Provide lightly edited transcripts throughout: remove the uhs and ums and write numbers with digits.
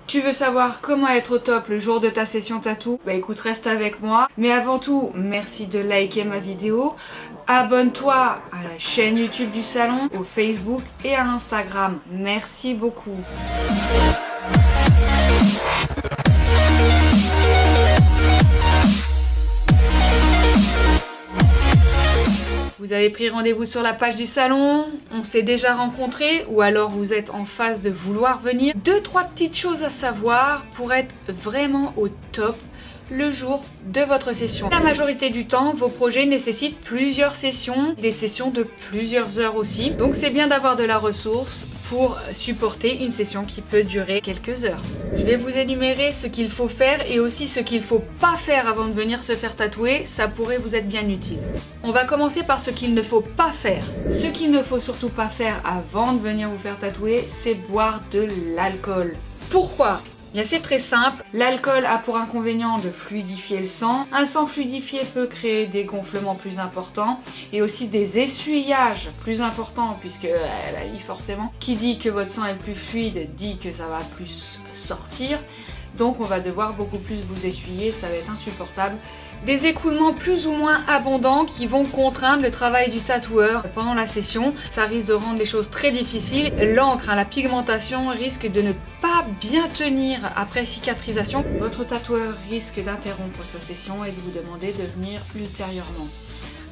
Tu veux savoir comment être au top le jour de ta session tatou? Bah écoute, reste avec moi. Mais avant tout, merci de liker ma vidéo. Abonne-toi à la chaîne YouTube du salon, au Facebook et à l'Instagram. Merci beaucoup. Vous avez pris rendez-vous sur la page du salon, on s'est déjà rencontrés ou alors vous êtes en phase de vouloir venir. 2-3 petites choses à savoir pour être vraiment au top le jour de votre session. La majorité du temps, vos projets nécessitent plusieurs sessions, des sessions de plusieurs heures aussi. Donc c'est bien d'avoir de la ressource pour supporter une session qui peut durer quelques heures. Je vais vous énumérer ce qu'il faut faire et aussi ce qu'il ne faut pas faire avant de venir se faire tatouer, ça pourrait vous être bien utile. On va commencer par ce qu'il ne faut pas faire. Ce qu'il ne faut surtout pas faire avant de venir vous faire tatouer, c'est boire de l'alcool. Pourquoi ? C'est très simple, l'alcool a pour inconvénient de fluidifier le sang. Un sang fluidifié peut créer des gonflements plus importants et aussi des essuyages plus importants puisque forcément, qui dit que votre sang est plus fluide dit que ça va plus sortir. Donc on va devoir beaucoup plus vous essuyer, ça va être insupportable. Des écoulements plus ou moins abondants qui vont contraindre le travail du tatoueur pendant la session. Ça risque de rendre les choses très difficiles. L'encre, la pigmentation risque de ne pas bien tenir après cicatrisation. Votre tatoueur risque d'interrompre sa session et de vous demander de venir ultérieurement.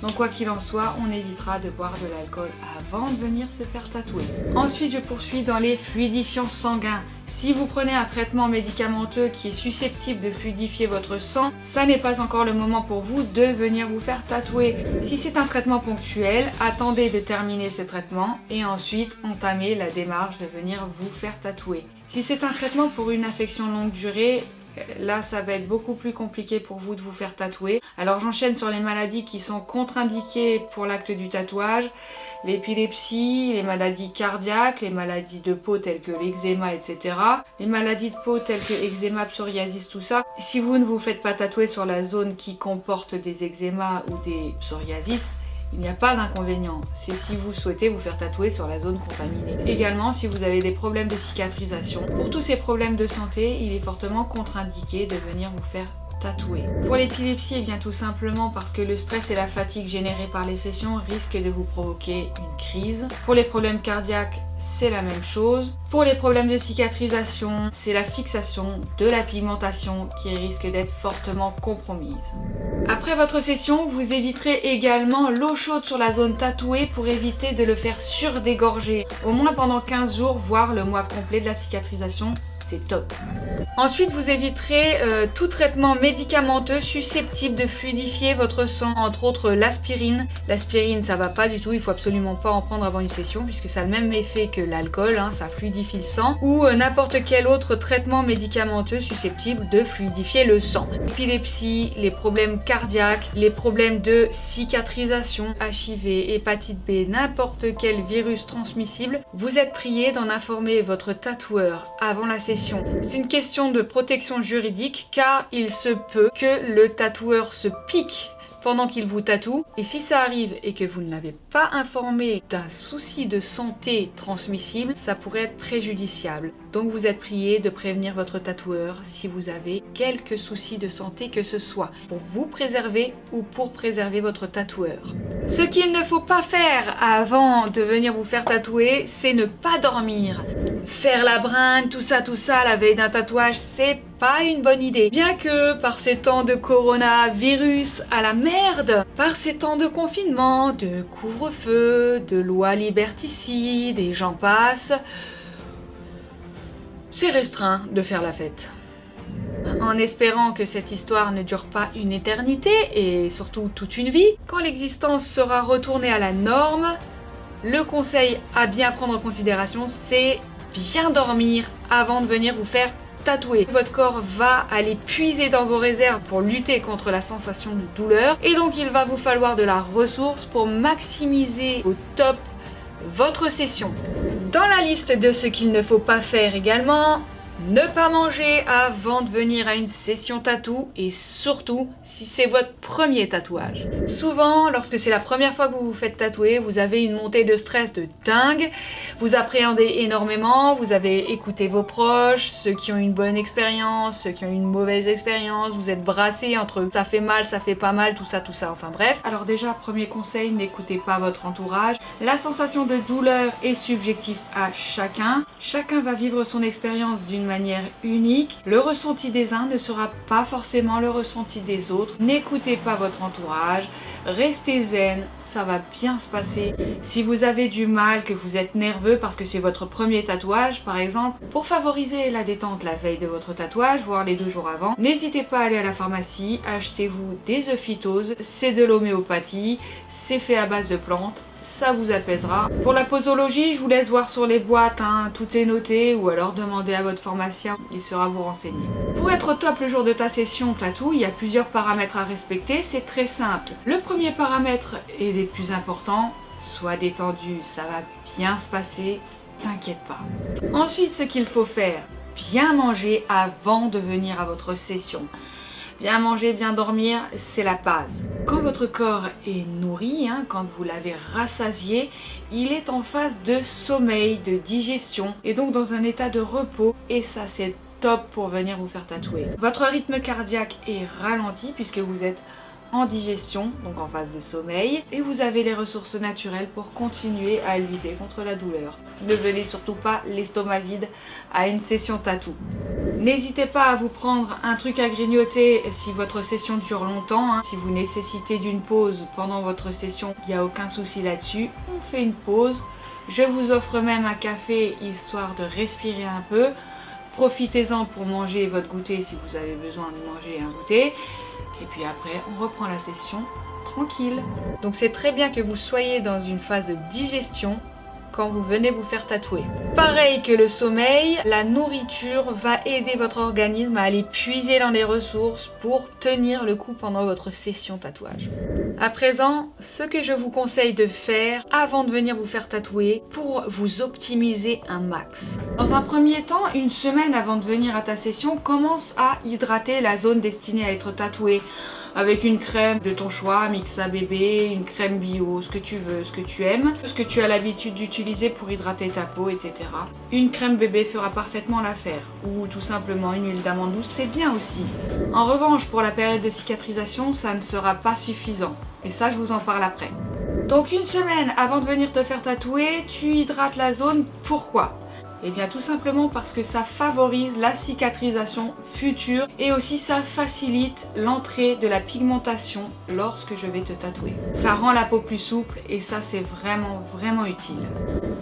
Donc quoi qu'il en soit, on évitera de boire de l'alcool avant de venir se faire tatouer. Ensuite, je poursuis dans les fluidifiants sanguins. Si vous prenez un traitement médicamenteux qui est susceptible de fluidifier votre sang, ça n'est pas encore le moment pour vous de venir vous faire tatouer. Si c'est un traitement ponctuel, attendez de terminer ce traitement et ensuite entamez la démarche de venir vous faire tatouer. Si c'est un traitement pour une affection longue durée, là ça va être beaucoup plus compliqué pour vous de vous faire tatouer. Alors j'enchaîne sur les maladies qui sont contre-indiquées pour l'acte du tatouage. L'épilepsie, les maladies cardiaques, les maladies de peau telles que l'eczéma, etc. Les maladies de peau telles que eczéma, psoriasis, tout ça. Si vous ne vous faites pas tatouer sur la zone qui comporte des eczémas ou des psoriasis, il n'y a pas d'inconvénient, c'est si vous souhaitez vous faire tatouer sur la zone contaminée. Également, si vous avez des problèmes de cicatrisation, pour tous ces problèmes de santé, il est fortement contre-indiqué de venir vous faire tatouer. Pour l'épilepsie, eh bien tout simplement parce que le stress et la fatigue générés par les sessions risquent de vous provoquer une crise. Pour les problèmes cardiaques, c'est la même chose. Pour les problèmes de cicatrisation, c'est la fixation de la pigmentation qui risque d'être fortement compromise. Après votre session, vous éviterez également l'eau chaude sur la zone tatouée pour éviter de le faire surdégorger. Au moins pendant 15 jours, voire le mois complet de la cicatrisation. C'est top. Ensuite, vous éviterez tout traitement médicamenteux susceptible de fluidifier votre sang, entre autres l'aspirine. L'aspirine, ça va pas du tout, il faut absolument pas en prendre avant une session puisque ça a le même effet que l'alcool, ça fluidifie le sang. Ou n'importe quel autre traitement médicamenteux susceptible de fluidifier le sang. L'épilepsie, les problèmes cardiaques, les problèmes de cicatrisation, HIV, hépatite B, n'importe quel virus transmissible, vous êtes prié d'en informer votre tatoueur avant la session. C'est une question de protection juridique car il se peut que le tatoueur se pique pendant qu'il vous tatoue et si ça arrive et que vous ne l'avez pas informé d'un souci de santé transmissible, ça pourrait être préjudiciable. Donc vous êtes prié de prévenir votre tatoueur si vous avez quelques soucis de santé que ce soit, pour vous préserver ou pour préserver votre tatoueur. Ce qu'il ne faut pas faire avant de venir vous faire tatouer, c'est ne pas dormir. Faire la bringue, tout ça, la veille d'un tatouage, c'est pas une bonne idée. Bien que par ces temps de coronavirus à la merde, par ces temps de confinement, de couvre-feu, de lois liberticides et j'en passe, c'est restreint de faire la fête. En espérant que cette histoire ne dure pas une éternité et surtout toute une vie, quand l'existence sera retournée à la norme, le conseil à bien prendre en considération, c'est bien dormir avant de venir vous faire tatouer. Votre corps va aller puiser dans vos réserves pour lutter contre la sensation de douleur et donc il va vous falloir de la ressource pour maximiser au top votre session. Dans la liste de ce qu'il ne faut pas faire également, Ne pas manger avant de venir à une session tatou et surtout si c'est votre premier tatouage. Souvent, lorsque c'est la première fois que vous vous faites tatouer, vous avez une montée de stress de dingue, vous appréhendez énormément, vous avez écouté vos proches, ceux qui ont une bonne expérience, ceux qui ont une mauvaise expérience, vous êtes brassés entre ça fait mal, ça fait pas mal, tout ça, enfin bref. Alors déjà, premier conseil, n'écoutez pas votre entourage. La sensation de douleur est subjective à chacun. Chacun va vivre son expérience d'une manière unique. Le ressenti des uns ne sera pas forcément le ressenti des autres. N'écoutez pas votre entourage, restez zen, ça va bien se passer. Si vous avez du mal, que vous êtes nerveux parce que c'est votre premier tatouage par exemple, pour favoriser la détente la veille de votre tatouage, voire les 2 jours avant, n'hésitez pas à aller à la pharmacie, achetez-vous des euphytoses, c'est de l'homéopathie, c'est fait à base de plantes. Ça vous apaisera. Pour la posologie, je vous laisse voir sur les boîtes, hein, tout est noté, ou alors demandez à votre pharmacien, il saura vous renseigner. Pour être au top le jour de ta session tatou, il y a plusieurs paramètres à respecter, c'est très simple. Le premier paramètre est des plus importants, sois détendu, ça va bien se passer, t'inquiète pas. Ensuite, ce qu'il faut faire, bien manger avant de venir à votre session. Bien manger, bien dormir, c'est la base. Quand votre corps est nourri, hein, quand vous l'avez rassasié, il est en phase de sommeil, de digestion et donc dans un état de repos et ça c'est top pour venir vous faire tatouer. Votre rythme cardiaque est ralenti puisque vous êtes en digestion, donc en phase de sommeil, et vous avez les ressources naturelles pour continuer à lutter contre la douleur. Ne venez surtout pas l'estomac vide à une session tatou. N'hésitez pas à vous prendre un truc à grignoter si votre session dure longtemps, hein. Si vous nécessitez d'une pause pendant votre session, il n'y a aucun souci là-dessus. On fait une pause. Je vous offre même un café histoire de respirer un peu. Profitez-en pour manger votre goûter si vous avez besoin de manger un goûter. Et puis après, on reprend la session tranquille. Donc c'est très bien que vous soyez dans une phase de digestion quand vous venez vous faire tatouer. Pareil que le sommeil, la nourriture va aider votre organisme à aller puiser dans les ressources pour tenir le coup pendant votre session tatouage. À présent, ce que je vous conseille de faire avant de venir vous faire tatouer pour vous optimiser un max. Dans un premier temps, une semaine avant de venir à ta session, commence à hydrater la zone destinée à être tatouée. Avec une crème de ton choix, Mixa bébé, une crème bio, ce que tu veux, ce que tu aimes, ce que tu as l'habitude d'utiliser pour hydrater ta peau, etc. Une crème bébé fera parfaitement l'affaire, ou tout simplement une huile d'amande douce, c'est bien aussi. En revanche, pour la période de cicatrisation, ça ne sera pas suffisant, et ça je vous en parle après. Donc une semaine avant de venir te faire tatouer, tu hydrates la zone, pourquoi ? Eh bien tout simplement parce que ça favorise la cicatrisation future et aussi ça facilite l'entrée de la pigmentation lorsque je vais te tatouer. Ça rend la peau plus souple et ça c'est vraiment utile.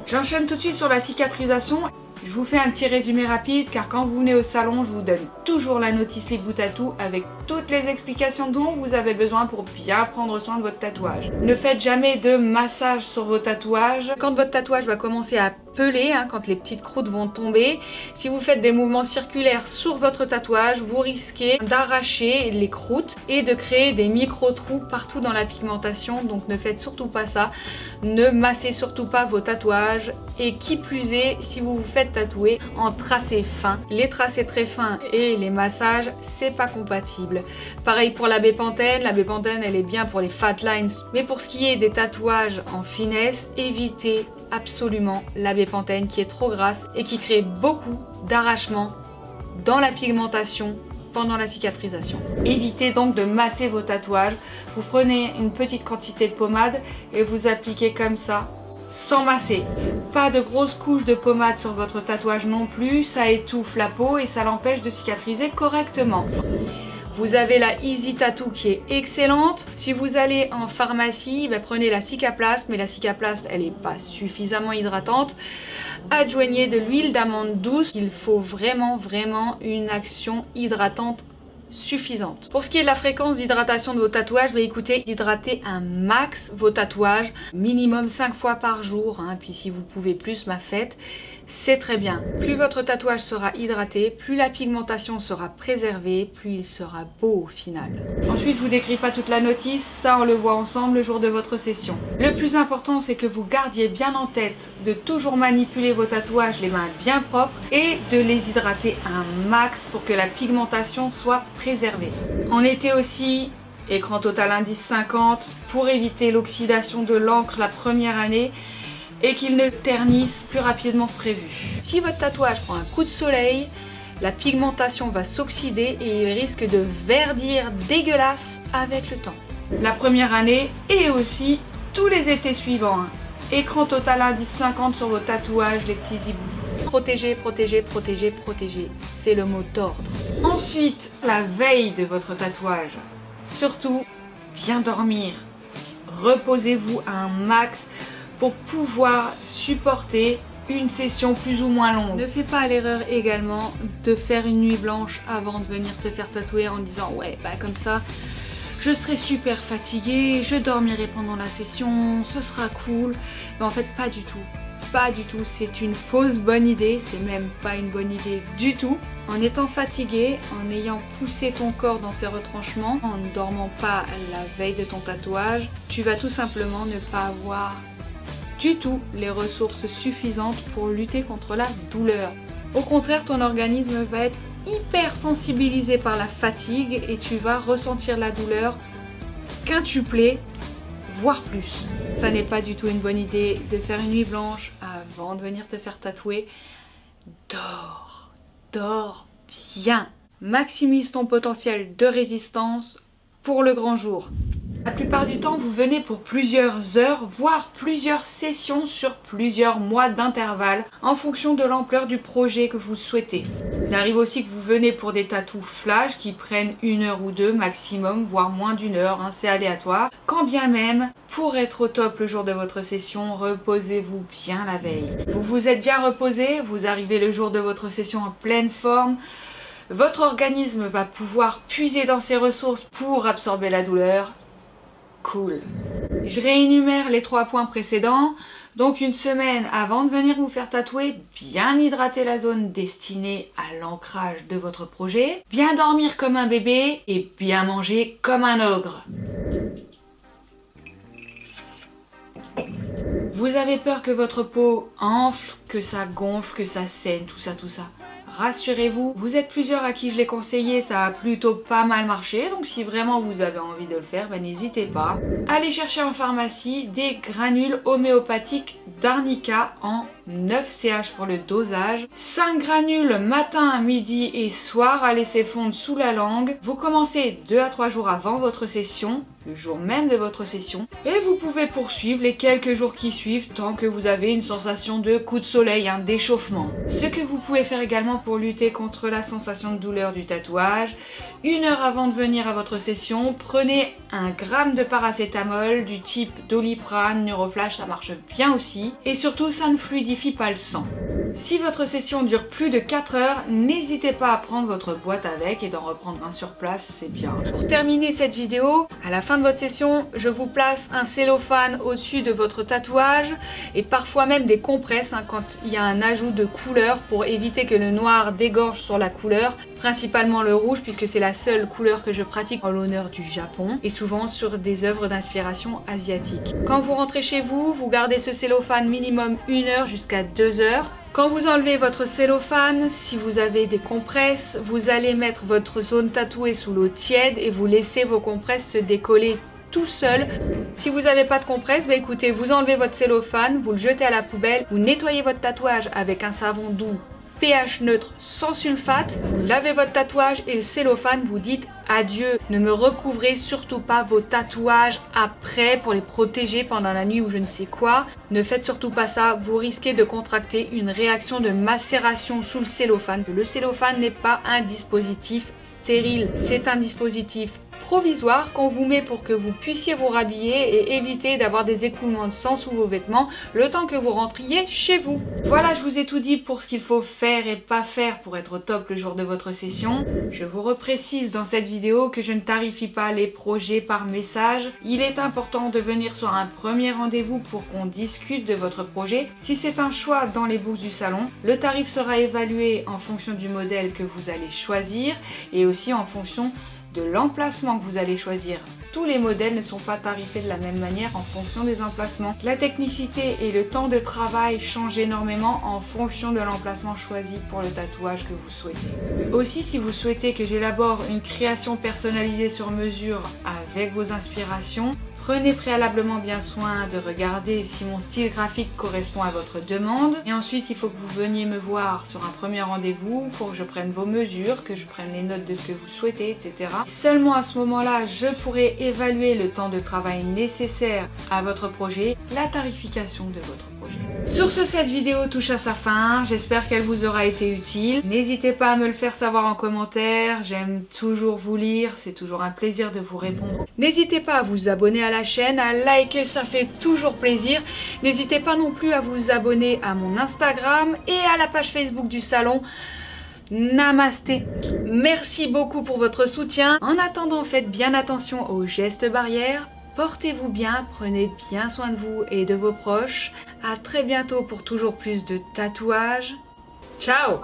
J'enchaîne tout de suite sur la cicatrisation. Je vous fais un petit résumé rapide car quand vous venez au salon, je vous donne toujours la notice Lickboo Tattoo avec toutes les explications dont vous avez besoin pour bien prendre soin de votre tatouage. Ne faites jamais de massage sur vos tatouages. Quand votre tatouage va commencer à peler, hein, quand les petites croûtes vont tomber, si vous faites des mouvements circulaires sur votre tatouage, vous risquez d'arracher les croûtes et de créer des micro-trous partout dans la pigmentation. Donc ne faites surtout pas ça. Ne massez surtout pas vos tatouages et qui plus est, si vous vous faites tatouer en tracé fin. Les tracés très fins et les massages, c'est pas compatible. Pareil pour la bépantène. La bépantène, elle est bien pour les fat lines. Mais pour ce qui est des tatouages en finesse, évitez absolument la bépantène qui est trop grasse et qui crée beaucoup d'arrachements dans la pigmentation pendant la cicatrisation. Évitez donc de masser vos tatouages. Vous prenez une petite quantité de pommade et vous appliquez comme ça, sans masser. Pas de grosses couches de pommade sur votre tatouage non plus, ça étouffe la peau et ça l'empêche de cicatriser correctement. Vous avez la Easy Tattoo qui est excellente. Si vous allez en pharmacie, prenez la Cicaplast, mais la Cicaplast elle n'est pas suffisamment hydratante. Adjoignez de l'huile d'amande douce. Il faut vraiment une action hydratante suffisante. Pour ce qui est de la fréquence d'hydratation de vos tatouages, écoutez, hydratez un max vos tatouages, minimum 5 fois par jour, hein, puis si vous pouvez plus, faites. c'est très bien. Plus votre tatouage sera hydraté, plus la pigmentation sera préservée, plus il sera beau au final. Ensuite, je vous décris pas toute la notice, ça on le voit ensemble le jour de votre session. Le plus important, c'est que vous gardiez bien en tête de toujours manipuler vos tatouages les mains bien propres et de les hydrater un max pour que la pigmentation soit préservée. En été aussi, écran total indice 50 pour éviter l'oxydation de l'encre la première année et qu'il ne ternisse plus rapidement que prévu. Si votre tatouage prend un coup de soleil, la pigmentation va s'oxyder et il risque de verdir dégueulasse avec le temps. La première année et aussi tous les étés suivants. Écran total indice 50 sur vos tatouages, les petits hiboux. Protéger, protéger, protéger, protéger. C'est le mot d'ordre. Ensuite, la veille de votre tatouage. Surtout, bien dormir. Reposez-vous un max pour pouvoir supporter une session plus ou moins longue. Ne fais pas l'erreur également de faire une nuit blanche avant de venir te faire tatouer en disant ouais bah comme ça je serai super fatiguée, je dormirai pendant la session, ce sera cool. Mais en fait pas du tout. Pas du tout, c'est une fausse bonne idée, c'est même pas une bonne idée du tout. En étant fatigué, en ayant poussé ton corps dans ses retranchements, en ne dormant pas la veille de ton tatouage, tu vas tout simplement ne pas avoir du tout les ressources suffisantes pour lutter contre la douleur. Au contraire, ton organisme va être hyper sensibilisé par la fatigue et tu vas ressentir la douleur quintuplée, voire plus. Ça n'est pas du tout une bonne idée de faire une nuit blanche avant de venir te faire tatouer. Dors, dors bien. Maximise ton potentiel de résistance pour le grand jour. La plupart du temps, vous venez pour plusieurs heures, voire plusieurs sessions sur plusieurs mois d'intervalle en fonction de l'ampleur du projet que vous souhaitez. Il arrive aussi que vous venez pour des tatous flash qui prennent 1 heure ou 2 maximum, voire moins d'1 heure, c'est aléatoire. Quand bien même, pour être au top le jour de votre session, reposez-vous bien la veille. Vous vous êtes bien reposé, vous arrivez le jour de votre session en pleine forme. Votre organisme va pouvoir puiser dans ses ressources pour absorber la douleur. Cool. Je réénumère les 3 points précédents. Donc une semaine avant de venir vous faire tatouer, bien hydrater la zone destinée à l'ancrage de votre projet, bien dormir comme un bébé et bien manger comme un ogre. Vous avez peur que votre peau enfle, que ça gonfle, que ça saigne, tout ça. Rassurez-vous, vous êtes plusieurs à qui je l'ai conseillé, ça a plutôt pas mal marché, donc si vraiment vous avez envie de le faire, n'hésitez pas. Allez chercher en pharmacie des granules homéopathiques d'arnica en 9 CH pour le dosage. 5 granules matin, midi et soir à laisser fondre sous la langue. Vous commencez 2 à 3 jours avant votre session, le jour même de votre session, et vous pouvez poursuivre les quelques jours qui suivent tant que vous avez une sensation de coup de soleil, d'échauffement. Ce que vous pouvez faire également pour lutter contre la sensation de douleur du tatouage, 1 heure avant de venir à votre session, prenez 1 gramme de paracétamol du type Doliprane, Neuroflash, ça marche bien aussi, et surtout ça ne fluidifie pas le sang. Si votre session dure plus de 4 heures, n'hésitez pas à prendre votre boîte avec et d'en reprendre un sur place, c'est bien. Pour terminer cette vidéo, à la fin de votre session, je vous place un cellophane au-dessus de votre tatouage et parfois même des compresses quand il y a un ajout de couleur pour éviter que le noir dégorge sur la couleur, principalement le rouge puisque c'est la seule couleur que je pratique en l'honneur du Japon et souvent sur des œuvres d'inspiration asiatique. Quand vous rentrez chez vous, vous gardez ce cellophane minimum 1 heure jusqu'à 2 heures. Quand vous enlevez votre cellophane, si vous avez des compresses, vous allez mettre votre zone tatouée sous l'eau tiède et vous laissez vos compresses se décoller tout seul. Si vous n'avez pas de compresse, écoutez, vous enlevez votre cellophane, vous le jetez à la poubelle, vous nettoyez votre tatouage avec un savon doux pH neutre sans sulfate, vous lavez votre tatouage et le cellophane, vous dites adieu. Ne me recouvrez surtout pas vos tatouages après pour les protéger pendant la nuit ou je ne sais quoi. Ne faites surtout pas ça, vous risquez de contracter une réaction de macération sous le cellophane. Le cellophane n'est pas un dispositif stérile, c'est un dispositif provisoire qu'on vous met pour que vous puissiez vous rhabiller et éviter d'avoir des écoulements de sang sous vos vêtements le temps que vous rentriez chez vous. Voilà, je vous ai tout dit pour ce qu'il faut faire et pas faire pour être au top le jour de votre session. Je vous reprécise dans cette vidéo que je ne tarifie pas les projets par message. Il est important de venir sur un premier rendez-vous pour qu'on discute de votre projet. Si c'est un choix dans les bourses du salon, le tarif sera évalué en fonction du modèle que vous allez choisir et aussi en fonction de l'emplacement que vous allez choisir. Tous les modèles ne sont pas tarifés de la même manière en fonction des emplacements. La technicité et le temps de travail changent énormément en fonction de l'emplacement choisi pour le tatouage que vous souhaitez. Aussi, si vous souhaitez que j'élabore une création personnalisée sur mesure avec vos inspirations, prenez préalablement bien soin de regarder si mon style graphique correspond à votre demande. Et ensuite, il faut que vous veniez me voir sur un premier rendez-vous pour que je prenne vos mesures, que je prenne les notes de ce que vous souhaitez, etc. Seulement à ce moment-là, je pourrai évaluer le temps de travail nécessaire à votre projet, la tarification de votre projet. Sur ce, cette vidéo touche à sa fin. J'espère qu'elle vous aura été utile. N'hésitez pas à me le faire savoir en commentaire. J'aime toujours vous lire. C'est toujours un plaisir de vous répondre. N'hésitez pas à vous abonner à la chaîne, à liker, ça fait toujours plaisir. N'hésitez pas non plus à vous abonner à mon Instagram et à la page Facebook du salon. Namasté. Merci beaucoup pour votre soutien. En attendant, faites bien attention aux gestes barrières. Portez-vous bien, prenez bien soin de vous et de vos proches. À très bientôt pour toujours plus de tatouages. Ciao!